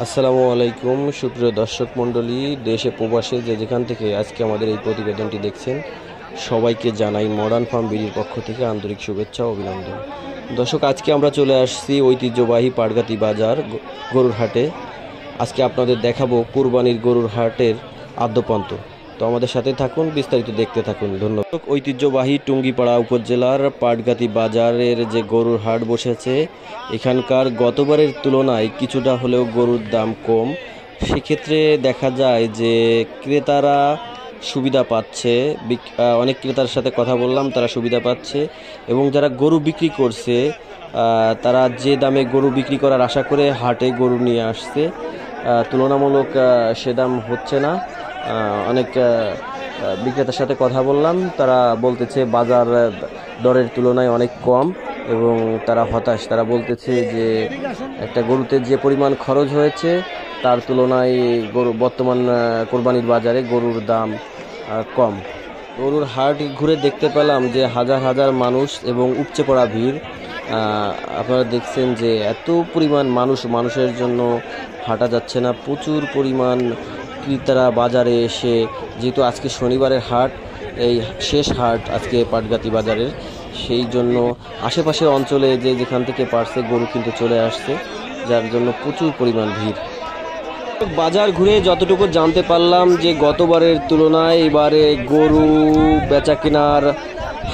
আসসালামু আলাইকুম সুপ্রিয় দর্শক মণ্ডলী, দেশে প্রবাসে যে যেখান থেকে আজকে আমাদের এই প্রতিবেদনটি দেখছেন সবাইকে জানাই মডার্ন ফার্ম বিডির পক্ষ থেকে আন্তরিক শুভেচ্ছা ও অভিনন্দন। দর্শক, আজকে আমরা চলে আসছি ঐতিহ্যবাহী পাটগাতি বাজার গরুর হাটে। আজকে আপনাদের দেখাবো কুরবানির গরুর হাটের আদ্যপ্রান্ত। তো আমাদের সাথে থাকুন, বিস্তারিত দেখতে থাকুন। ধন্যবাদ। ঐতিহ্যবাহী টুঙ্গিপাড়া উপজেলার পাটগাতি বাজারের যে গরুর হাট বসেছে, এখানকার গতবারের তুলনায় কিছুটা হলেও গরুর দাম কম। সেক্ষেত্রে দেখা যায় যে ক্রেতারা সুবিধা পাচ্ছে। অনেক ক্রেতার সাথে কথা বললাম, তারা সুবিধা পাচ্ছে এবং যারা গরু বিক্রি করছে তারা যে দামে গরু বিক্রি করার আশা করে হাটে গরু নিয়ে আসছে, তুলনামূলক সে দাম হচ্ছে না। অনেক বিক্রেতার সাথে কথা বললাম, তারা বলতেছে বাজার দরের তুলনায় অনেক কম এবং তারা হতাশ। তারা বলতেছে যে একটা গরুতে যে পরিমাণ খরচ হয়েছে তার তুলনায় গরু বর্তমান কোরবানির বাজারে গরুর দাম কম। গরুর হাট ঘুরে দেখতে পেলাম যে হাজার হাজার মানুষ এবং উপচে পড়া ভিড়। আপনারা দেখছেন যে এত পরিমাণ মানুষের জন্য হাঁটা যাচ্ছে না। প্রচুর পরিমাণ ক্রেতারা বাজারে এসে, যেহেতু আজকে শনিবারের হাট, এই শেষ হাট আজকে পাটগাতি বাজারের, সেই জন্য আশেপাশের অঞ্চলে যে যেখান থেকে পারছে গরু কিন্তু চলে আসছে, যার জন্য প্রচুর পরিমাণ ভিড়। বাজার ঘুরে যতটুকু জানতে পারলাম যে গতবারের তুলনায় এবারে গরু বেচা কেনার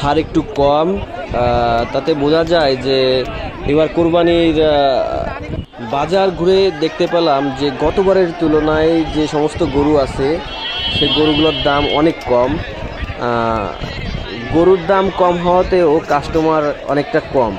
হার একটু কম। তাতে বোঝা যায় যে এবার কোরবানির বাজার ঘুরে দেখতে পেলাম যে গতবারের তুলনায় যে সমস্ত গরু আছে সেই গরুগুলোর দাম অনেক কম। গরুর দাম কম হওয়াতেও কাস্টমার অনেকটা কম।